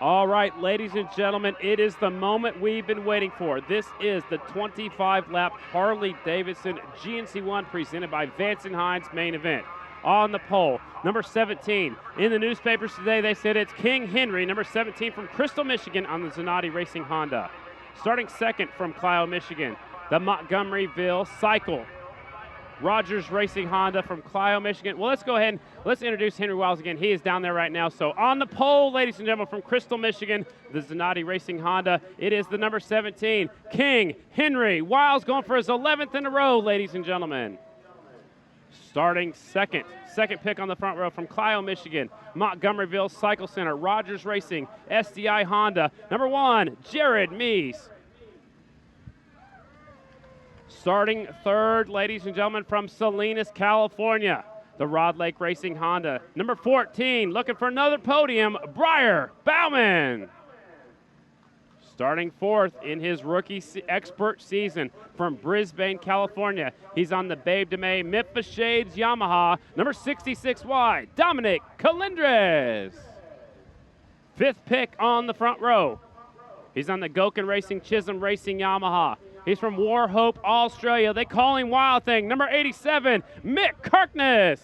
All right, ladies and gentlemen, it is the moment we've been waiting for. This is the 25-lap Harley-Davidson GNC1 presented by Vance Hines main event. On the pole, number 17. In the newspapers today, they said it's King Henry, number 17 from Crystal, Michigan on the Zanotti Racing Honda. Starting second from Clio, Michigan, the Montgomeryville Cycle. Rogers Racing Honda from Clio, Michigan. Well, let's go ahead and let's introduce Henry Wiles again. He is down there right now. So on the pole, ladies and gentlemen, from Crystal, Michigan, the Zanotti Racing Honda, it is the number 17, King Henry Wiles, going for his 11th in a row, ladies and gentlemen. Starting second pick on the front row from Clio, Michigan, Montgomeryville Cycle Center, Rogers Racing, SDI Honda, number 1, Jared Mees. Starting third, ladies and gentlemen, from Salinas, California, the Rod Lake Racing Honda. Number 14, looking for another podium, Briar Bauman. Starting fourth in his rookie expert season from Brisbane, California. He's on the Babe DeMay Memphis Shades Yamaha, number 66Y, Dominic Colindres. Fifth pick on the front row. He's on the Goken Racing Chisholm Racing Yamaha. He's from Warhope, Australia. They call him Wild Thing. Number 87, Mick Kirkness.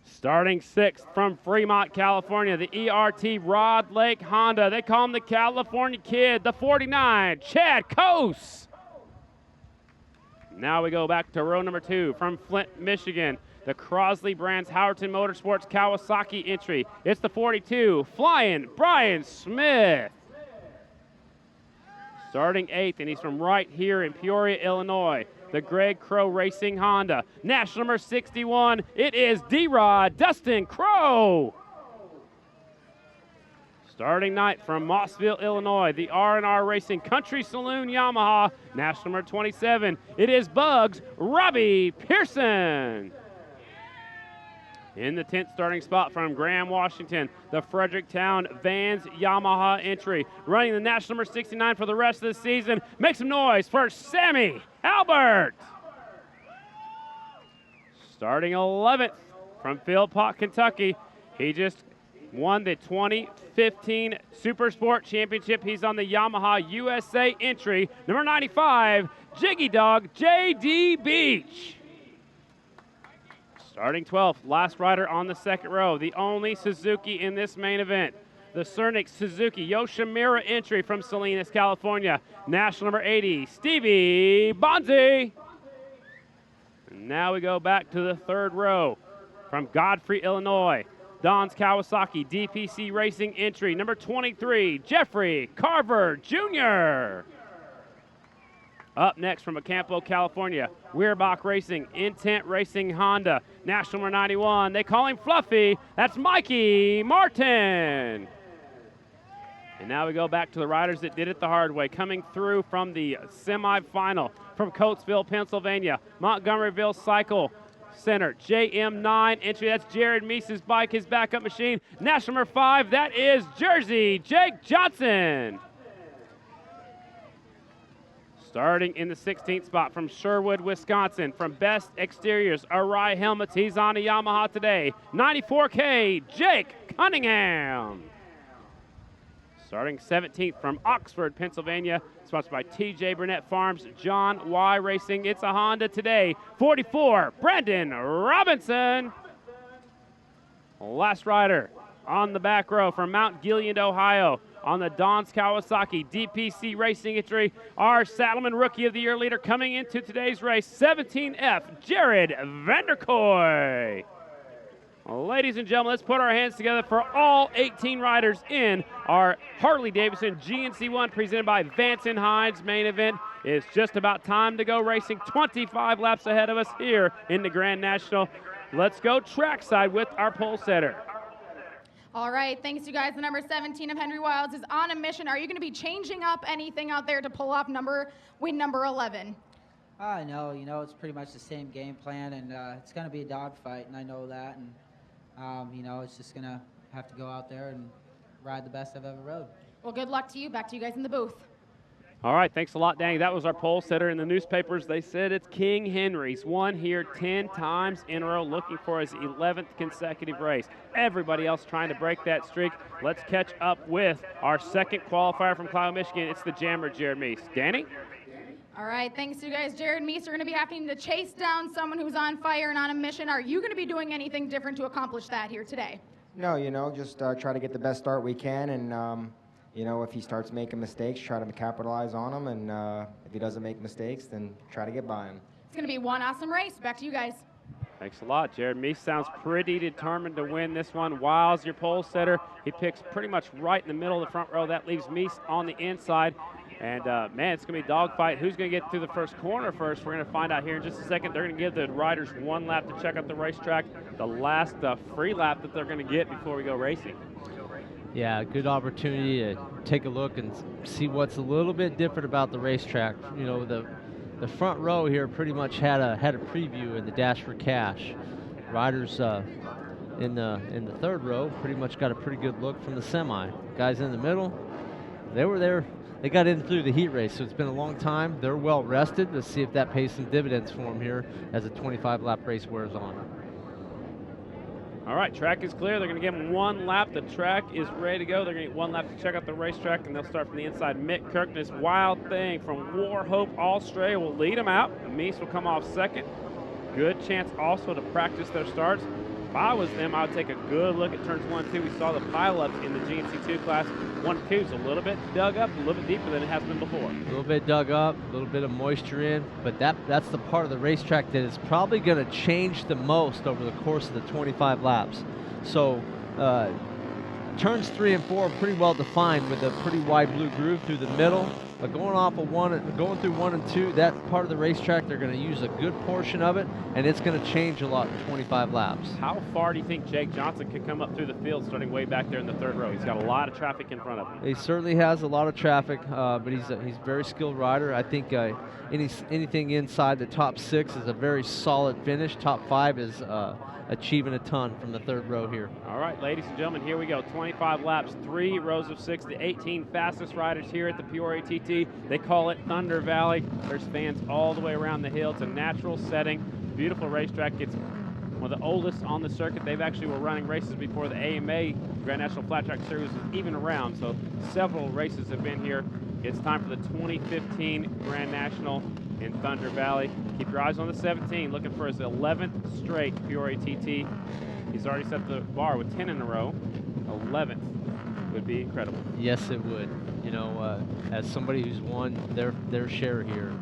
Starting sixth from Fremont, California, the ERT Rod Lake Honda. They call him the California Kid, the 49, Chad Coase. Now we go back to row number 2 from Flint, Michigan. The Crosley Brands Howerton Motorsports Kawasaki entry. It's the 42, Flying Brian Smith. Starting 8th, and he's from right here in Peoria, Illinois, the Greg Crow Racing Honda. National number 61, it is D-Rod Dustin Crow. Starting 9th from Mossville, Illinois, the R&R Racing Country Saloon Yamaha. National number 27, it is Bugs Robbie Pearson. In the 10th starting spot from Graham, Washington, the Fredericktown Vans Yamaha entry. Running the national number 69 for the rest of the season. Make some noise for Sammy Albert. Starting 11th from Philpott, Kentucky. He just won the 2015 Super Sport Championship. He's on the Yamaha USA entry. Number 95, Jiggy Dog J.D. Beach. Starting 12th, last rider on the second row, the only Suzuki in this main event. The Cernik Suzuki Yoshimura entry from Salinas, California. National number 80, Stevie Bonzi. And now we go back to the third row from Godfrey, Illinois. Don's Kawasaki DPC Racing entry, number 23, Jeffrey Carver Jr. Up next from Acampo, California, Weerbach Racing, Intent Racing Honda, national number 91. They call him Fluffy. That's Mikey Martin. And now we go back to the riders that did it the hard way. Coming through from the semifinal from Coatesville, Pennsylvania, Montgomeryville Cycle Center, JM9 entry. That's Jared Meese's bike, his backup machine. National number 5, that is Jersey Jake Johnson. Starting in the 16th spot from Sherwood, Wisconsin, from Best Exteriors, Arai Helmets. He's on a Yamaha today. 94K, Jake Cunningham. Starting 17th from Oxford, Pennsylvania, sponsored by TJ Burnett Farms, John Y Racing. It's a Honda today. 44, Brandon Robinson. Last rider on the back row from Mount Gilead, Ohio, on the Don's Kawasaki DPC Racing entry, our Saddleman Rookie of the Year leader coming into today's race, 17F, Jared Vanderkoy. Ladies and gentlemen, let's put our hands together for all 18 riders in our Harley-Davidson GNC1 presented by Vance Hines main event. It's just about time to go racing. 25 laps ahead of us here in the Grand National. Let's go trackside with our pole setter. All right, thanks you guys. The number 17 of Henry Wiles is on a mission. Are you going to be changing up anything out there to pull off win number 11? No, it's pretty much the same game plan, and it's going to be a dogfight, and I know that. And, it's just going to have to go out there and ride the best I've ever rode. Well, good luck to you. Back to you guys in the booth. All right, thanks a lot, Danny. That was our pole sitter. In the newspapers, they said it's King Henry's won here 10 times in a row, looking for his 11th consecutive race. Everybody else trying to break that streak. Let's catch up with our second qualifier from Clio, Michigan. It's the jammer, Jared Mees. Danny? All right, thanks to you guys. Jared Mees are going to be having to chase down someone who's on fire and on a mission. Are you going to be doing anything different to accomplish that here today? No, just try to get the best start we can, and if he starts making mistakes, try to capitalize on them, and if he doesn't make mistakes, then try to get by him. It's going to be one awesome race. Back to you guys. Thanks a lot, Jared. Mees sounds pretty determined to win this one. Wiles, your pole setter, he picks pretty much right in the middle of the front row. That leaves Mees on the inside. And, man, it's going to be a dogfight. Who's going to get through the first corner first? We're going to find out here in just a second. They're going to give the riders one lap to check out the racetrack, the last free lap that they're going to get before we go racing. Yeah, good opportunity to take a look and see what's a little bit different about the racetrack. The front row here pretty much had a preview in the Dash for Cash. Riders in the third row pretty much got a pretty good look from the semi. Guys in the middle, they were there. They got in through the heat race, so it's been a long time. They're well rested. Let's see if that pays some dividends for them here as a 25-lap race wears on. All right, track is clear. They're going to give them one lap. The track is ready to go. They're going to get one lap to check out the racetrack, and they'll start from the inside. Mick Kirkness, Wild Thing from Warhope, Australia, will lead them out. Mees will come off second. Good chance also to practice their starts. If I was them, I would take a good look at turns 1 and 2. We saw the pileups in the GNC2 class. 1 and 2 is a little bit dug up, a little bit deeper than it has been before. A little bit dug up, a little bit of moisture in, but that's the part of the racetrack that is probably going to change the most over the course of the 25 laps. So turns 3 and 4 are pretty well defined with a pretty wide blue groove through the middle. But going through 1 and 2, that part of the racetrack, they're going to use a good portion of it, and it's going to change a lot in 25 laps. How far do you think Jake Johnson can come up through the field starting way back there in the third row? He's got a lot of traffic in front of him. He certainly has a lot of traffic, but he's a very skilled rider. I think anything inside the top 6 is a very solid finish. Top 5 is achieving a ton from the third row here. All right, ladies and gentlemen, here we go. 25 laps, 3 rows of 6, the 18 fastest riders here at the Peoria TT. They call it Thunder Valley. There's fans all the way around the hill. It's a natural setting, beautiful racetrack. It's one of the oldest on the circuit. They've actually were running races before the AMA Grand National Flat Track Series was even around, so several races have been here. It's time for the 2015 Grand National in Thunder Valley. Keep your eyes on the 17, looking for his 11th straight Peoria TT. He's already set the bar with 10 in a row. 11th would be incredible. Yes, it would. As somebody who's won their share here,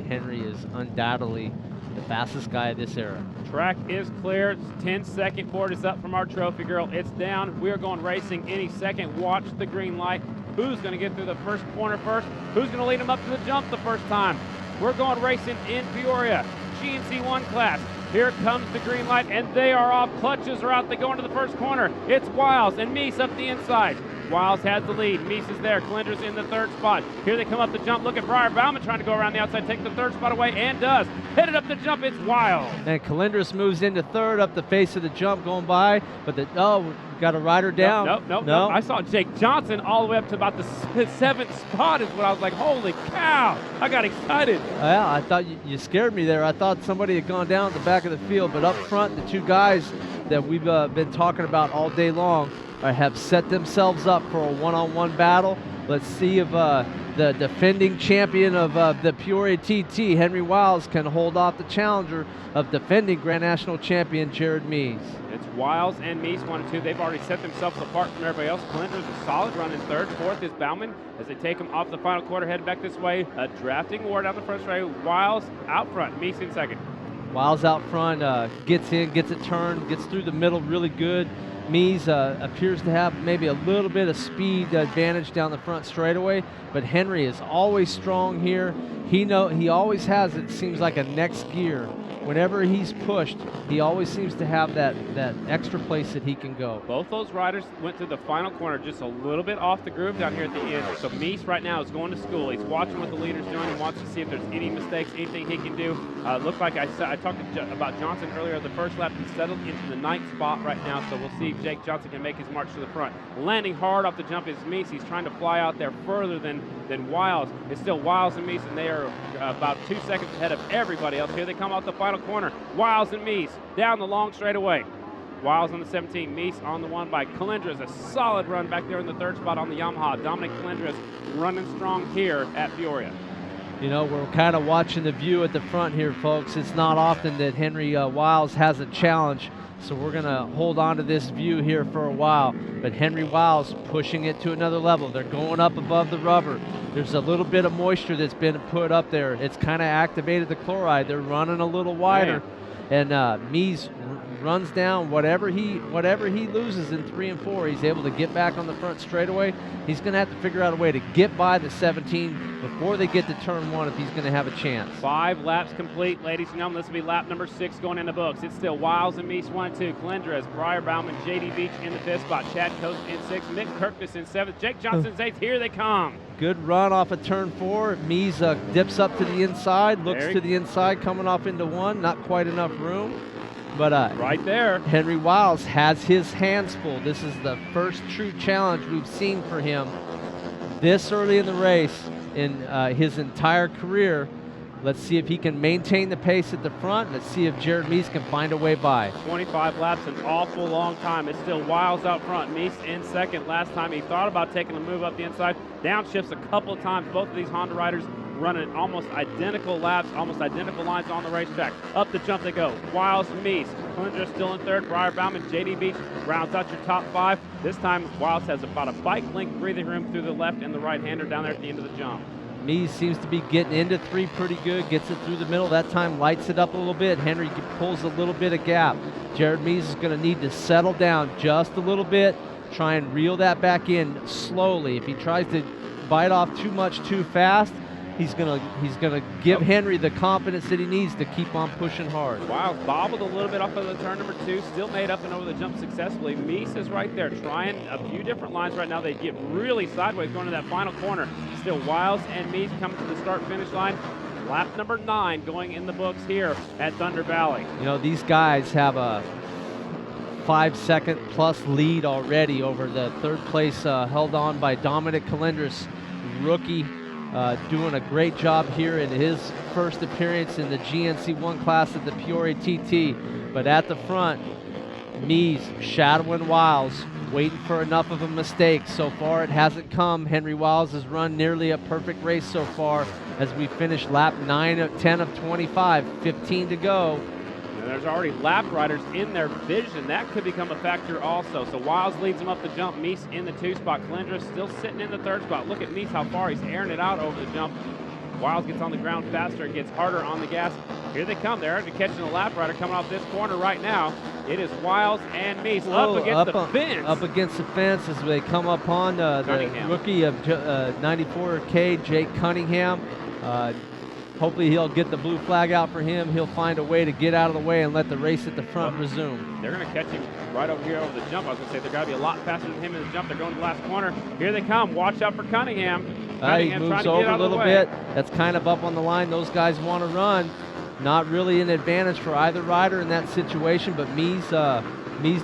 Henry is undoubtedly the fastest guy of this era. Track is clear. 10-second board is up from our trophy girl. It's down. We are going racing any second. Watch the green light. Who's going to get through the first corner first? Who's going to lead them up to the jump the first time? We're going racing in Peoria. GNC1 class. Here comes the green light, and they are off. Clutches are out. They go into the first corner. It's Wiles and Mees up the inside. Wiles has the lead. Mees is there. Calendra's in the third spot. Here they come up the jump. Look at Briar Bauman trying to go around the outside, take the third spot away, and does. Headed up the jump, it's Wiles. And Calendris moves into third up the face of the jump going by, but got a rider down. No. I saw Jake Johnson all the way up to about the 7th spot is what I was like, holy cow. I got excited. Yeah, I thought you scared me there. I thought somebody had gone down at the back of the field, but up front, the 2 guys that we've been talking about all day long have set themselves up for a one-on-one battle. Let's see if the defending champion of the Peoria TT, Henry Wiles, can hold off the challenger of defending Grand National champion Jared Mees. It's Wiles and Mees 1 and 2. They've already set themselves apart from everybody else. Calendra's a solid run in third. Fourth is Bauman as they take him off the final quarter, headed back this way. A drafting war down the first straight. Wiles out front. Mees in second. Wiles out front, gets in, gets it turned, gets through the middle really good. Mees appears to have maybe a little bit of speed advantage down the front straightaway, but Henry is always strong here. He always has, it seems like, a next gear. Whenever he's pushed, he always seems to have that extra place that he can go. Both those riders went through the final corner just a little bit off the groove down here at the end. So Mees right now is going to school. He's watching what the leader's doing and wants to see if there's any mistakes, anything he can do. Looked like I talked about Johnson earlier. The first lap, he settled into the 9th spot right now, so we'll see if Jake Johnson can make his march to the front. Landing hard off the jump is Mees. He's trying to fly out there further than Then Wiles, it's still Wiles and Mees, and they are about 2 seconds ahead of everybody else. Here they come out the final corner. Wiles and Mees down the long straightaway. Wiles on the 17, Mees on the 1 by Calendres. A solid run back there in the 3rd spot on the Yamaha. Dominic Calendres running strong here at Peoria. You know, we're kind of watching the view at the front here, folks. It's not often that Henry Wiles has a challenge, so we're going to hold on to this view here for a while. But Henry Wiles pushing it to another level. They're going up above the rubber. There's a little bit of moisture that's been put up there. It's kind of activated the chloride. They're running a little wider. Man. And Mees runs down whatever he loses in 3 and 4. He's able to get back on the front straightaway. He's going to have to figure out a way to get by the 17 before they get to turn 1 if he's going to have a chance. 5 laps complete, ladies and gentlemen. This will be lap number 6 going in the books. It's still Wiles and Mees 1 and 2. Calendres, Briar Bauman, J.D. Beach in the 5th spot. Chad Coast in 6th. Mick Kirkness in 7th. Jake Johnson's 8th. Here they come. Good run off of turn 4. Mees dips up to the inside, looks to the inside, coming off into 1. Not quite enough room. But right there, Henry Wiles has his hands full. This is the first true challenge we've seen for him this early in the race in his entire career. Let's see if he can maintain the pace at the front. Let's see if Jared Mees can find a way by. 25 laps, an awful long time. It's still Wiles out front. Mees in 2nd. Last time he thought about taking a move up the inside. Downshifts a couple of times. Both of these Honda riders running almost identical laps, almost identical lines on the racetrack. Up the jump they go. Wiles, Mees. Calendres still in 3rd. Briar Bauman, J.D. Beach rounds out your top 5. This time, Wiles has about a bike length breathing room through the left and the right-hander down there at the end of the jump. Mees seems to be getting into 3 pretty good, gets it through the middle. That time lights it up a little bit. Henry pulls a little bit of gap. Jared Mees is going to need to settle down just a little bit, try and reel that back in slowly. If he tries to bite off too much too fast, he's gonna give Henry the confidence that he needs to keep on pushing hard. Wiles bobbled a little bit off of the turn number 2, still made up and over the jump successfully. Mees is right there trying a few different lines right now. They get really sideways going to that final corner. Still Wiles and Mees coming to the start-finish line. Lap number 9 going in the books here at Thunder Valley. You know, these guys have a 5-second plus lead already over the 3rd place held on by Dominic Calendres, rookie. Doing a great job here in his first appearance in the GNC1 class at the Peoria TT. But at the front, Mees shadowing Wiles, waiting for enough of a mistake. So far it hasn't come. Henry Wiles has run nearly a perfect race so far as we finish lap 10 of 25, 15 to go. There's already lap riders in their vision. That could become a factor also. So Wiles leads him up the jump. Mees in the 2 spot. Calendres still sitting in the 3rd spot. Look at Mees, how far he's airing it out over the jump. Wiles gets on the ground faster and gets harder on the gas. Here they come. They're actually catching a lap rider coming off this corner right now. It is Wiles and Mees up against the fence. Up against the fence as they come upon the rookie of 94K, Jake Cunningham. Hopefully he'll get the blue flag out for him. He'll find a way to get out of the way and let the race at the front resume. They're going to catch him right over here over the jump. I was going to say they've got to be a lot faster than him in the jump. They're going to the last corner. Here they come. Watch out for Cunningham. He moves over a little bit. That's kind of up on the line. Those guys want to run. Not really an advantage for either rider in that situation, but Mees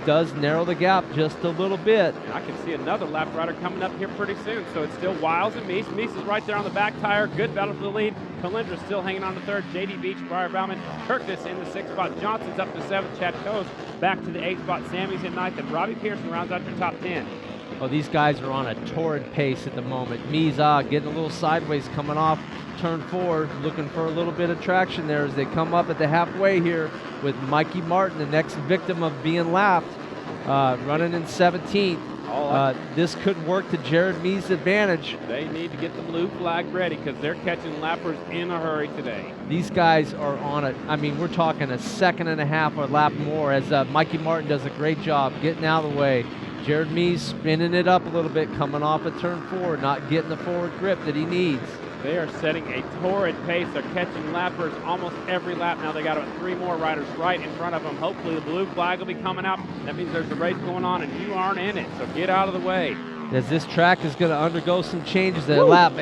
does narrow the gap just a little bit. And I can see another lap rider coming up here pretty soon. So it's still Wiles and Mees. Mees is right there on the back tire. Good battle for the lead. Calendres still hanging on to 3rd. J.D. Beach, Briar Bauman, Kirkness in the 6th spot. Johnson's up to 7th. Chad Coase back to the 8th spot. Sammy's in 9th. And Robbie Pearson rounds out your top 10. Oh, these guys are on a torrid pace at the moment. Mees getting a little sideways coming off turn 4, looking for a little bit of traction there as they come up at the halfway here with Mikey Martin, the next victim of being lapped, running in 17th. This could work to Jared Mees' advantage. They need to get the blue flag ready because they're catching lappers in a hurry today. These guys are on it. I mean, we're talking a 1.5 seconds or lap more as Mikey Martin does a great job getting out of the way. Jared Mees spinning it up a little bit, coming off at turn 4, not getting the forward grip that he needs. They are setting a torrid pace. They're catching lappers almost every lap. Now they got about 3 more riders right in front of them. Hopefully the blue flag will be coming out. That means there's a race going on and you aren't in it, so get out of the way. As this track is going to undergo some changes at lap,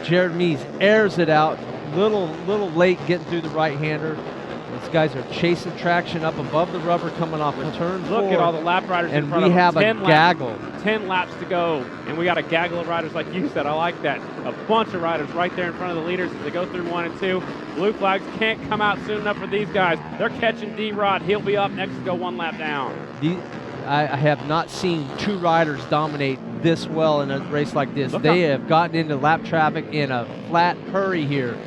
Jared Mees airs it out. Little late getting through the right-hander. These guys are chasing traction up above the rubber coming off of turn 4. Look at all the lap riders in and front we of have them. a gaggle. 10 laps to go, and we got a gaggle of riders like you said. I like that. A bunch of riders right there in front of the leaders as they go through 1 and 2. Blue flags can't come out soon enough for these guys. They're catching D-Rod. He'll be up next to go 1 lap down. I have not seen 2 riders dominate this well in a race like this. They have gotten into lap traffic in a flat hurry here.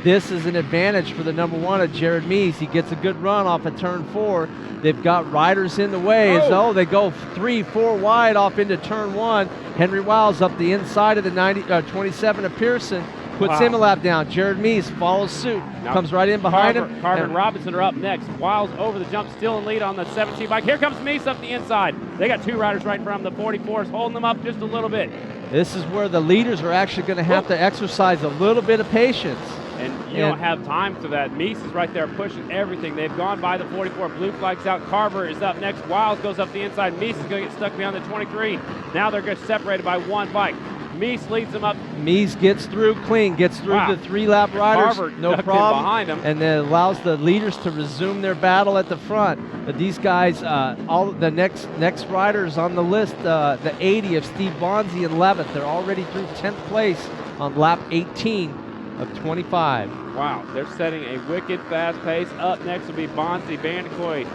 This is an advantage for the number 1 of Jared Mees. He gets a good run off of turn 4. They've got riders in the way as they go 3-4 wide off into turn 1. Henry Wiles up the inside of the 27 of Pearson. Puts him a lap down. Jared Mees follows suit, comes right in behind him. Carver and Robinson are up next. Wiles over the jump, still in lead on the 17 bike. Here comes Mees up the inside. They got 2 riders right in front of them. The 44s holding them up just a little bit. This is where the leaders are actually going to have to exercise a little bit of patience. And you don't have time for that. Mees is right there pushing everything. They've gone by the 44. Blue flags out. Carver is up next. Wiles goes up the inside. Mees is going to get stuck behind the 23. Now they're separated by 1 bike. Mees leads them up. Mees gets through clean, gets through the 3-lap riders, Carver no problem, behind him. and then allows the leaders to resume their battle at the front. But these guys, all the next riders on the list, the 80 of Steve Bonzi in 11th, they're already through 10th place on lap 18 of 25. Wow, they're setting a wicked fast pace. Up next will be Bonzi, Vanderkoy.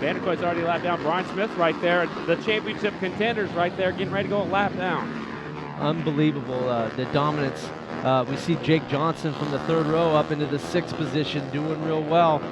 Vanderkoy's already lapped down. Brian Smith right there. The championship contenders right there getting ready to go a lap down. Unbelievable, the dominance. We see Jake Johnson from the 3rd row up into the 6th position doing real well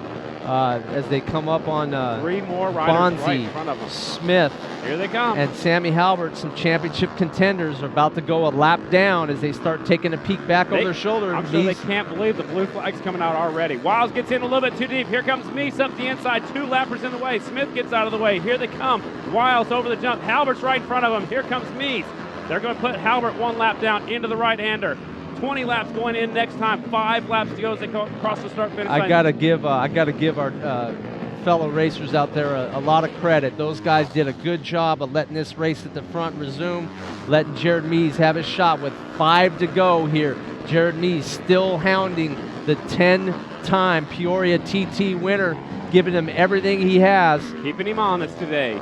as they come up on 3 more riders Bonzi, right in front of them. Smith, here they come, and Sammy Halbert. Some championship contenders are about to go a lap down as they start taking a peek back over their shoulder. I'm sure they can't believe the blue flag's coming out already. Wiles gets in a little bit too deep. Here comes Mees up the inside. 2 lappers in the way. Smith gets out of the way. Here they come. Wiles over the jump. Halbert's right in front of him. Here comes Mees. They're going to put Halbert 1 lap down into the right-hander. 20 laps going in next time. 5 laps to go as they go across the start-finish line. I gotta give our fellow racers out there a lot of credit. Those guys did a good job of letting this race at the front resume, letting Jared Mees have his shot with 5 to go here. Jared Mees still hounding the 10-time Peoria TT winner, giving him everything he has. Keeping him honest today.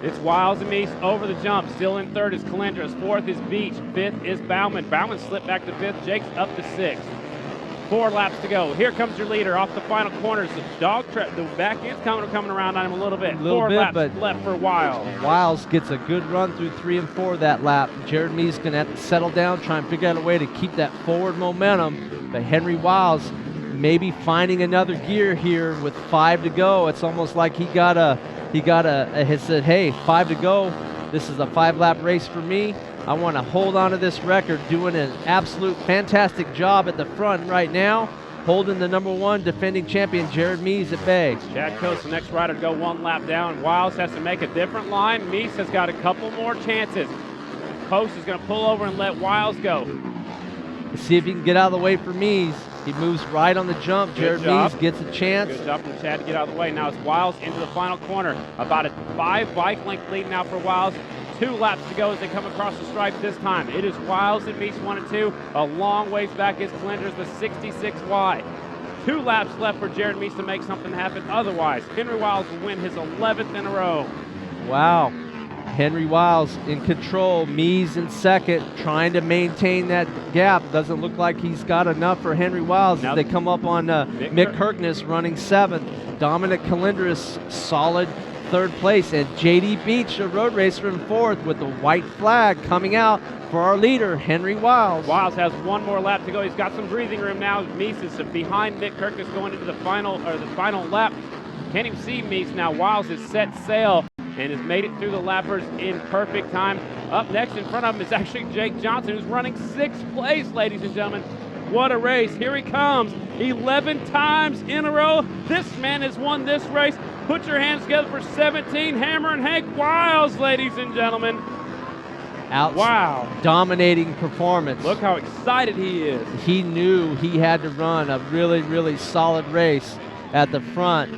It's Wiles and Mees over the jump. Still in 3rd is Calendras. 4th is Beach. 5th is Bauman. Bauman slipped back to 5th. Jake's up to 6th. 4 laps to go. Here comes your leader off the final corners. The back end's coming around on him a little bit. 4 laps left for Wiles. Wiles gets a good run through 3 and 4 that lap. Jared Mees going to have to settle down, try and figure out a way to keep that forward momentum. But Henry Wiles maybe finding another gear here with 5 to go. It's almost like he said, hey, 5 to go. This is a 5-lap race for me. I want to hold on to this record, doing an absolute fantastic job at the front right now, holding the number 1 defending champion, Jared Mees, at bay. Chad Coates, the next rider to go 1 lap down. Wiles has to make a different line. Mees has got a couple more chances. Coates is going to pull over and let Wiles go. Let's see if he can get out of the way for Mees. He moves right on the jump. Jared Mees gets a chance. Good job from Chad to get out of the way. Now it's Wiles into the final corner. About a 5 bike length lead now for Wiles. 2 laps to go as they come across the stripe this time. It is Wiles and Mees 1 and 2. A long ways back is Calendras, the 66Y. 2 laps left for Jared Mees to make something happen. Otherwise, Henry Wiles will win his 11th in a row. Wow. Henry Wiles in control, Mees in 2nd, trying to maintain that gap. Doesn't look like he's got enough for Henry Wiles as they come up on Mick Kirkness running 7th. Dominic Calendras, solid 3rd place, and J.D. Beach, a road racer, in 4th with the white flag coming out for our leader, Henry Wiles. Wiles has 1 more lap to go. He's got some breathing room now. Mees is behind Mick Kirkness going into the final lap. Can't even see Mees now. Wiles has set sail and has made it through the lappers in perfect time. Up next in front of him is actually Jake Johnson, who's running 6th place, ladies and gentlemen. What a race. Here he comes. 11 times in a row. This man has won this race. Put your hands together for 17. Hammer and Hank Wiles, ladies and gentlemen. Wow. Dominating performance. Look how excited he is. He knew he had to run a really, really solid race at the front.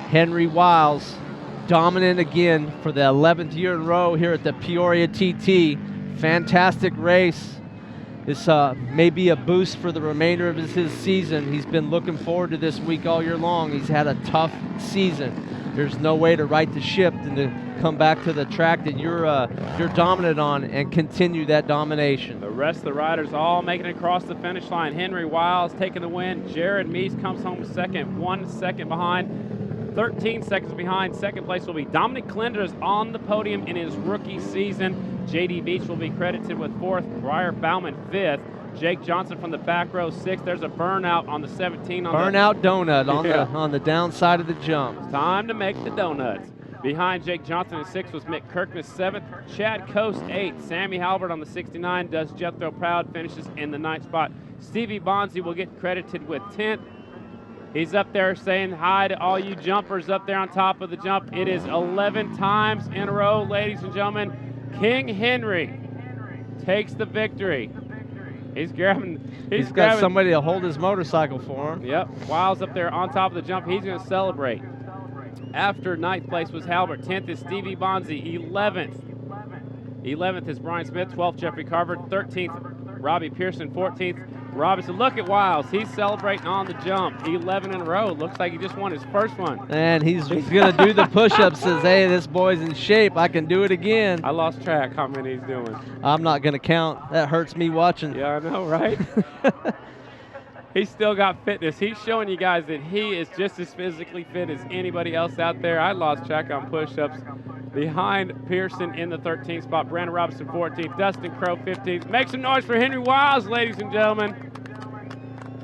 Henry Wiles, dominant again for the 11th year in a row here at the Peoria TT. Fantastic race. this may be a boost for the remainder of his season. He's been looking forward to this week all year long. He's had a tough season. There's no way to right the ship than to come back to the track that you're dominant on and continue that domination. The rest of the riders all making it across the finish line. Henry Wiles taking the win. Jared Mees comes home second, 1 second behind. 13 seconds behind. Second place will be Dominic Klinders on the podium in his rookie season. JD Beach will be credited with 4th. Briar Bauman 5th. Jake Johnson from the back row 6th. There's a burnout on the 17. Burnout donut on the downside of the jump. It's time to make the donuts. Behind Jake Johnson in 6th was Mick Kirkness 7th. Chad Coast 8th. Sammy Halbert on the 69 does Jethro proud, finishes in the 9th spot. Stevie Bonzi will get credited with 10th. He's up there saying hi to all you jumpers up there on top of the jump. It is 11 times in a row, ladies and gentlemen. King Henry takes the victory. He's got somebody to hold his motorcycle for him. Yep, Wiles up there on top of the jump. He's going to celebrate. After 9th place was Halbert. 10th is Stevie Bonzi. 11th is Brian Smith. 12th, Jeffrey Carver. 13th, Robbie Pearson. 14th, Robinson. Look at Wiles. He's celebrating on the jump. 11 in a row. Looks like he just won his first one. And he's going to do the push-ups. Says, hey, this boy's in shape. I can do it again. I lost track how many he's doing. I'm not going to count. That hurts me watching. Yeah, I know, right? He's still got fitness. He's showing you guys that he is just as physically fit as anybody else out there. I lost track on push-ups. Behind Pearson in the 13th spot, Brandon Robinson 14th, Dustin Crow 15th. Make some noise for Henry Wiles, ladies and gentlemen.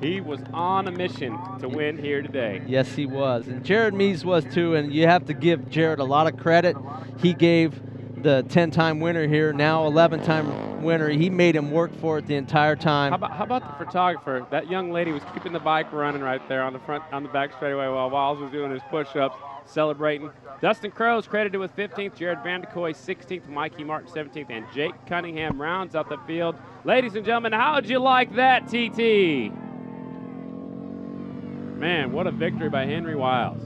He was on a mission to win here today. Yes, he was. And Jared Mees was too, and you have to give Jared a lot of credit. He gave the 10-time winner here, now 11-time winner. He made him work for it the entire time. How about the photographer? That young lady was keeping the bike running right there on the back straightaway while Wiles was doing his push-ups, celebrating. Dustin Crow's credited with 15th, Jared Vandekoy 16th, Mikey Martin 17th, and Jake Cunningham rounds out the field. Ladies and gentlemen, how'd you like that, TT? Man, what a victory by Henry Wiles.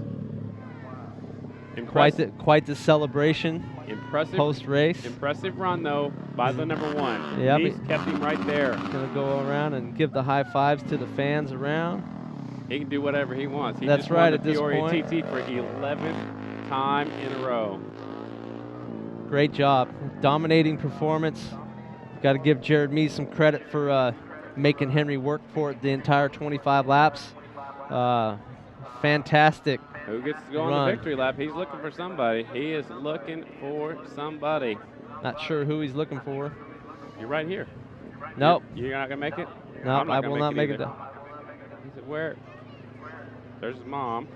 Quite the celebration. Impressive post-race. Impressive run, though, by the number 1. Yeah, He's kept him right there. Going to go around and give the high fives to the fans around. He can do whatever he wants. He That's just right won at the this Peoria point. TT for 11th time in a row. Great job. Dominating performance. Got to give Jared Mees some credit for making Henry work for it the entire 25 laps. Fantastic. Who gets to go on the victory lap? He's looking for somebody. He is looking for somebody. Not sure who he's looking for. You're right here. Nope. You're not going to make it? Nope, I will not make it. He said, where? There's his mom.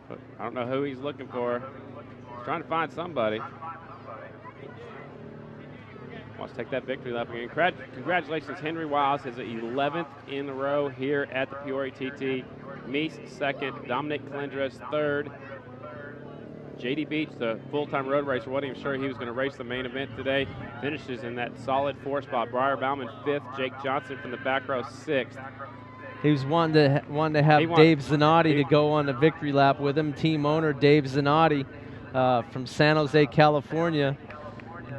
But I don't know who he's looking for. He's trying to find somebody. Wants to take that victory lap again. Congratulations, Henry Wiles, his 11th in a row here at the Peoria TT. Mees 2nd, Dominic Klindres 3rd. JD Beach, the full-time road racer, wasn't even sure he was going to race the main event today. Finishes in that solid 4th spot. Briar Bauman 5th, Jake Johnson from the back row 6th. He was one to have Dave Zanotti to go on the victory lap with him. Team owner Dave Zanotti from San Jose, California.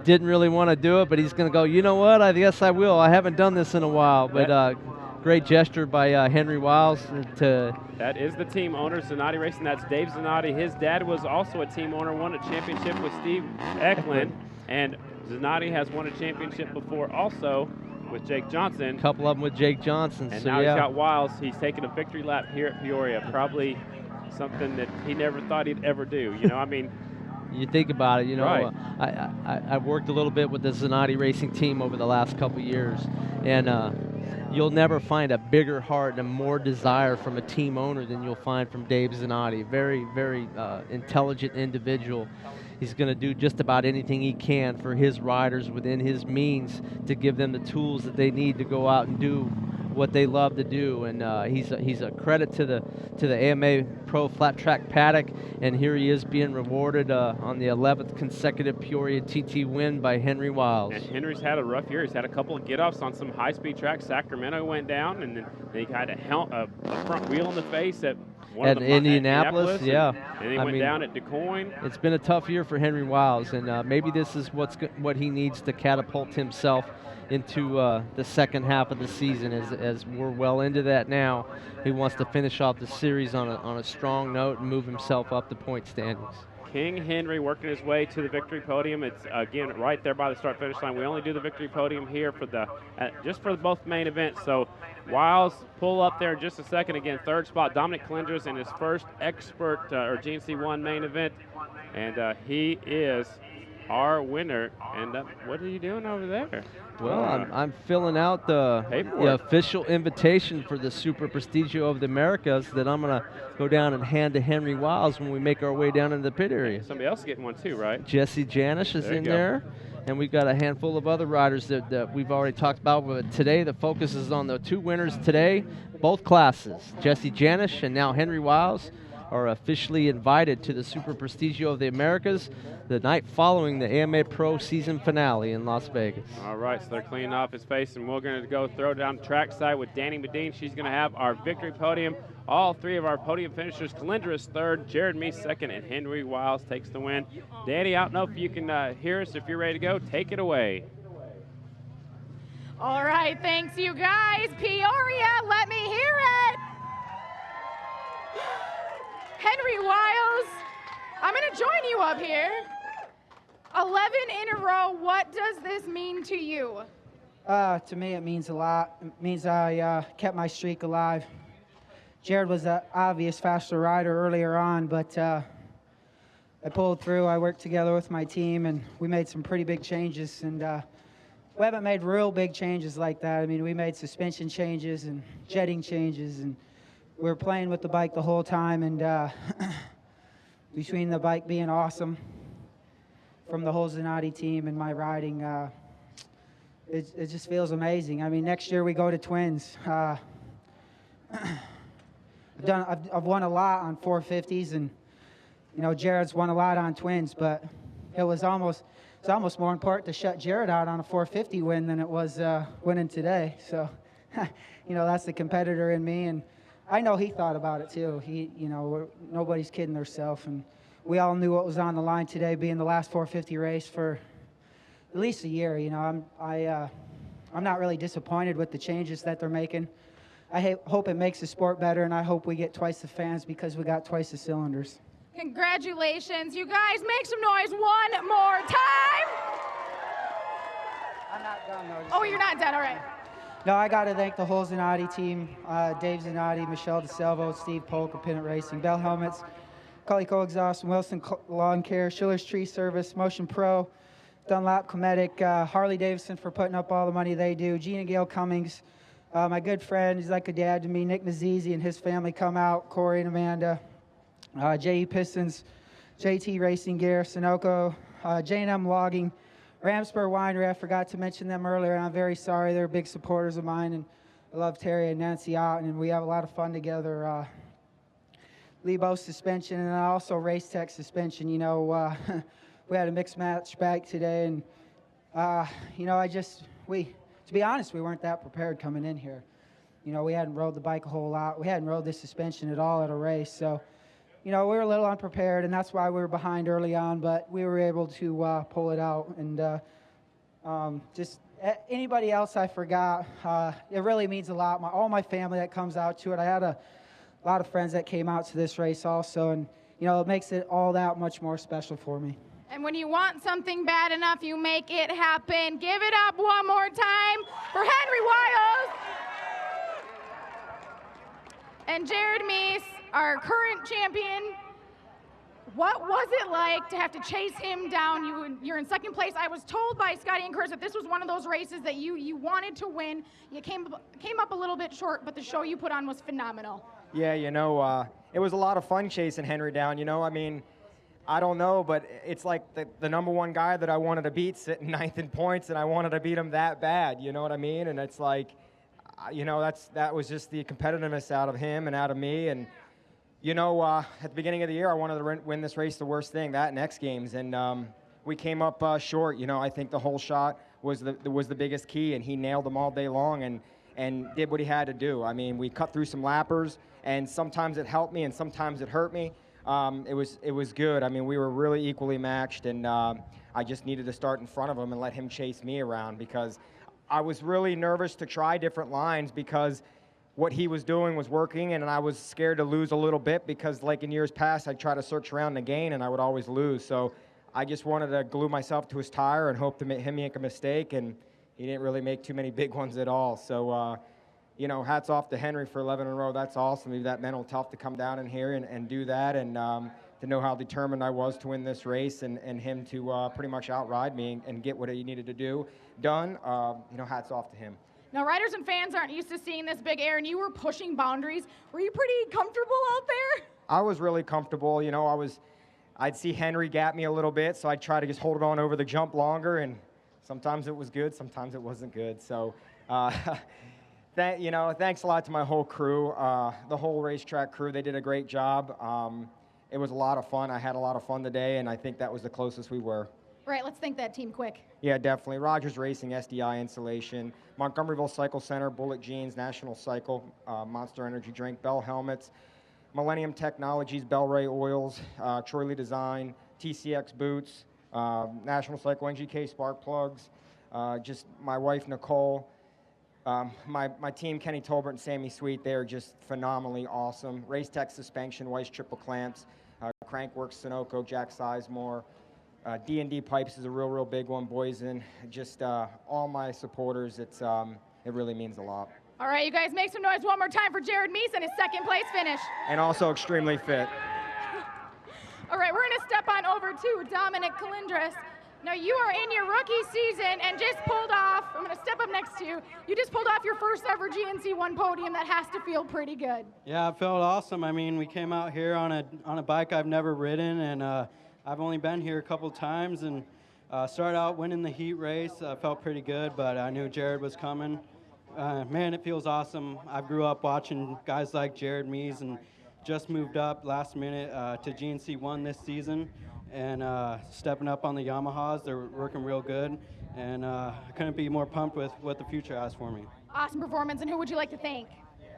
Didn't really want to do it, but he's going to go, you know what, I guess I will. I haven't done this in a while, but great gesture by Henry Wiles. That is the team owner, Zanotti Racing. That's Dave Zanotti. His dad was also a team owner, won a championship with Steve Eklund, and Zanotti has won a championship before also with Jake Johnson. A couple of them with Jake Johnson. And so now yeah. he's got Wiles. He's taking a victory lap here at Peoria. Probably something that he never thought he'd ever do. You know, I mean, you think about it, you know, right. I've worked a little bit with the Zanotti Racing team over the last couple years, and you'll never find a bigger heart and a more desire from a team owner than you'll find from Dave Zanotti. Very, very intelligent individual. He's going to do just about anything he can for his riders within his means to give them the tools that they need to go out and do what they love to do, and he's a credit to the AMA Pro Flat Track Paddock, and here he is being rewarded on the 11th consecutive Peoria TT win by Henry Wiles. And Henry's had a rough year. He's had a couple of get-offs on some high-speed tracks. Sacramento went down, and then he had a front wheel in the face at at Indianapolis. Yeah, And he went down at Du Quoin. It's been a tough year for Henry Wiles, and maybe this is what he needs to catapult himself into the second half of the season. As we're well into that now, he wants to finish off the series on a strong note and move himself up the point standings. King Henry working his way to the victory podium. It's again right there by the start-finish line. We only do the victory podium here for just for both main events. So Wiles pull up there in just a second. Again, third spot, Dominic Calendres in his first expert or GNC1 main event, and he is our winner. And what are you doing over there? Well, I'm filling out the official invitation for the Super Prestigio of the Americas that I'm going to go down and hand to Henry Wiles when we make our way down into the pit area. Somebody else getting one too, right? Jesse Janish is in there, and we've got a handful of other riders that we've already talked about. But today the focus is on the two winners today, both classes. Jesse Janish and now Henry Wiles are officially invited to the Super Prestigio of the Americas the night following the AMA Pro season finale in Las Vegas. All right, so they're cleaning off his face, and we're going to go throw down trackside with Danny Medine. She's going to have our victory podium. All three of our podium finishers, Calendres third, Jared Mees second, and Henry Wiles takes the win. Danny, I don't know if you can hear us. If you're ready to go, take it away. All right, thanks you guys. Peoria, let me hear it. Henry Wiles, I'm going to join you up here. 11 in a row, what does this mean to you? To me, it means a lot. It means I kept my streak alive. Jared was an obvious faster rider earlier on, but I pulled through. I worked together with my team, and we made some pretty big changes. And we haven't made real big changes like that. I mean, we made suspension changes and jetting changes, and we were playing with the bike the whole time. And between the bike being awesome from the whole Zanotti team and my riding, it just feels amazing. I mean, next year we go to Twins. I've won a lot on 450s, and you know, Jared's won a lot on Twins, but it was almost more important to shut Jared out on a 450 win than it was winning today. So, you know, that's the competitor in me, and I know he thought about it too. Nobody's kidding themselves, and we all knew what was on the line today, being the last 450 race for at least a year. You know, I'm not really disappointed with the changes that they're making. I hope it makes the sport better, and I hope we get twice the fans because we got twice the cylinders. Congratulations, you guys. Make some noise one more time. I'm not done, though. Oh, you're not done, all right. No, I got to thank the whole Zanotti team, Dave Zanotti, Michelle DeSalvo, Steve Polk of Pennant Racing, Bell Helmets, Coleco Exhaust, Wilson Lawn Care, Schiller's Tree Service, Motion Pro, Dunlop Cometic, Harley-Davidson for putting up all the money they do, Gina Gail Cummings, my good friend, he's like a dad to me, Nick Nazizi and his family come out, Corey and Amanda, J.E. Pistons, JT Racing Gear, Sunoco, J&M Logging, Ramspur Winery, I forgot to mention them earlier, and I'm very sorry. They're big supporters of mine, and I love Terry and Nancy Otten, and we have a lot of fun together. Lebo Suspension, and also Race Tech Suspension. You know, we had a mixed match back today, and, you know, to be honest, we weren't that prepared coming in here. You know, we hadn't rode the bike a whole lot. We hadn't rode this suspension at all at a race, so, you know, we were a little unprepared, and that's why we were behind early on, but we were able to pull it out. And just anybody else I forgot, it really means a lot. All my family that comes out to it. I had a lot of friends that came out to this race also, and, you know, it makes it all that much more special for me. And when you want something bad enough, you make it happen. Give it up one more time for Henry Wiles. And Jared Mees, our current champion. What was it like to have to chase him down? You're in second place. I was told by Scotty and Chris that this was one of those races that you wanted to win. You came up a little bit short, but the show you put on was phenomenal. Yeah, you know, it was a lot of fun chasing Henry down. You know, I mean, I don't know, but it's like the number one guy that I wanted to beat sitting ninth in points, and I wanted to beat him that bad. You know what I mean? And it's like, you know, that was just the competitiveness out of him and out of me. And, you know, at the beginning of the year, I wanted to win this race, the worst thing, that and X Games. And we came up short. You know, I think the whole shot was the biggest key, and he nailed them all day long. And and did what he had to do. I mean, we cut through some lappers, and sometimes it helped me and sometimes it hurt me. It was good. I mean, we were really equally matched, and I just needed to start in front of him and let him chase me around, because I was really nervous to try different lines, because what he was doing was working, and I was scared to lose a little bit, because like in years past, I'd try to search around and gain, and I would always lose. So I just wanted to glue myself to his tire and hope to make him make a mistake, and he didn't really make too many big ones at all. So, you know, hats off to Henry for 11 in a row. That's awesome. He had that mental tough to come down in here and do that, and to know how determined I was to win this race, and him to pretty much outride me and get what he needed to do done. You know, hats off to him. Now, riders and fans aren't used to seeing this big air, and you were pushing boundaries. Were you pretty comfortable out there? I was really comfortable. You know, I'd see Henry gap me a little bit, so I'd try to just hold it on over the jump longer, and sometimes it was good, sometimes it wasn't good. So, you know, thanks a lot to my whole crew, the whole racetrack crew. They did a great job. It was a lot of fun. I had a lot of fun today, and I think that was the closest we were. Right, let's thank that team quick. Yeah, definitely. Rogers Racing, SDI Insulation, Montgomeryville Cycle Center, Bullet Jeans, National Cycle, Monster Energy Drink, Bell Helmets, Millennium Technologies, Bellray Oils, Troy Lee Design, TCX Boots, National Cycle, NGK Spark Plugs, just my wife, Nicole, my team, Kenny Tolbert and Sammy Sweet. They are just phenomenally awesome. Race Tech Suspension, Weiss Triple Clamps, Crankworks, Sunoco, Jack Sizemore, D&D Pipes is a real big one, Boysen. Just all my supporters, it really means a lot. All right, you guys make some noise one more time for Jared Mees and his second place finish. And also extremely fit. All right, we're gonna step on over to Dominic Colindres. Now you are in your rookie season and just pulled off, I'm gonna step up next to you, you just pulled off your first ever GNC1 podium. That has to feel pretty good. Yeah, it felt awesome. I mean, we came out here on a bike I've never ridden, and I've only been here a couple times, and started out winning the heat race. Felt pretty good, but I knew Jared was coming. Man, it feels awesome. I grew up watching guys like Jared Mees, and just moved up last minute to GNC1 this season, and stepping up on the Yamahas. They're working real good, and I couldn't be more pumped with what the future has for me. Awesome performance, and who would you like to thank?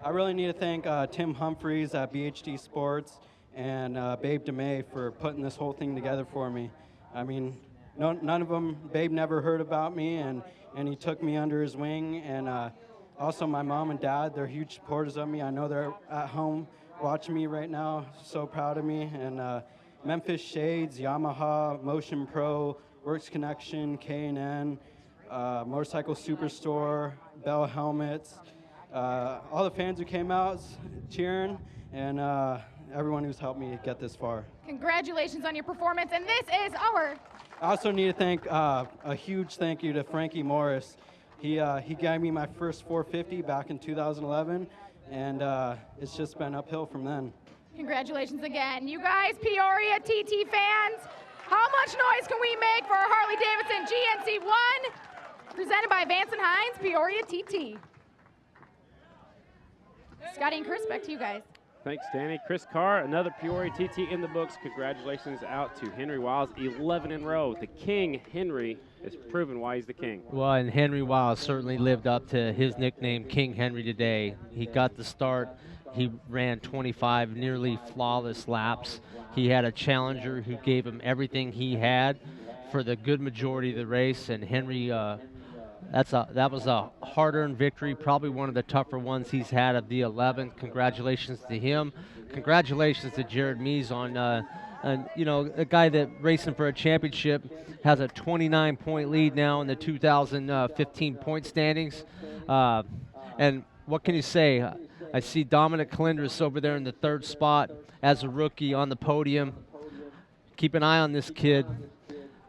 I really need to thank Tim Humphreys at BHD Sports and Babe DeMay for putting this whole thing together for me. I mean, none of them, Babe never heard about me, and he took me under his wing, and also my mom and dad, they're huge supporters of me. I know they're at home watching me right now, so proud of me. And Memphis Shades, Yamaha, Motion Pro, Works Connection, K&N, Motorcycle Superstore, Bell Helmets, all the fans who came out cheering, and everyone who's helped me get this far. Congratulations on your performance, and this is our... I also need to thank a huge thank you to Frankie Morris. He gave me my first 450 back in 2011, and it's just been uphill from then. Congratulations again. You guys, Peoria TT fans, how much noise can we make for our Harley-Davidson GNC1? Presented by Vance Hines, Peoria TT. Scotty and Chris, back to you guys. Thanks, Danny. Chris Carr, another Peoria TT in the books. Congratulations out to Henry Wiles, 11 in a row. The King, Henry, has proven why he's the king. Well, and Henry Wiles certainly lived up to his nickname, King Henry, today. He got the start. He ran 25 nearly flawless laps. He had a challenger who gave him everything he had for the good majority of the race, and Henry, that was a hard-earned victory, probably one of the tougher ones he's had of the 11th. Congratulations to him. Congratulations to Jared Mees on, you know, a guy that racing for a championship has a 29-point lead now in the 2015 point standings. And what can you say? I see Dominic Colindres over there in the third spot as a rookie on the podium. Keep an eye on this kid.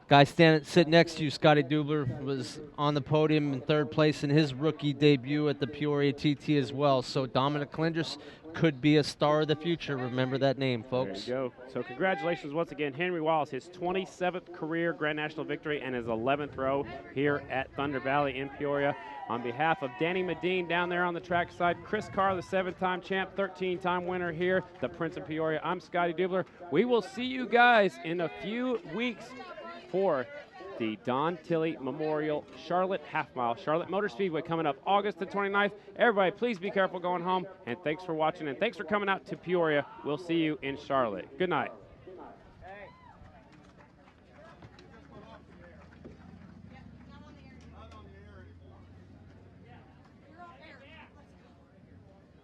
Guy sitting next to you, Scotty Dubler, was on the podium in third place in his rookie debut at the Peoria TT as well. So Dominic Colindres could be a star of the future. Remember that name, folks. There you go. So congratulations once again, Henry Wiles, his 27th career Grand National victory and his 11th row here at Thunder Valley in Peoria. On behalf of Danny Medine down there on the track side, Chris Carr, the 7-time champ, 13-time winner here, the Prince of Peoria. I'm Scotty Dubler. We will see you guys in a few weeks for the Don Tilley Memorial Charlotte Half Mile. Charlotte Motor Speedway coming up August the 29th. Everybody, please be careful going home, and thanks for watching, and thanks for coming out to Peoria. We'll see you in Charlotte. Good night.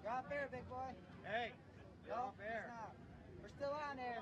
You're off air, big boy. Hey, you're off air. We're still on air.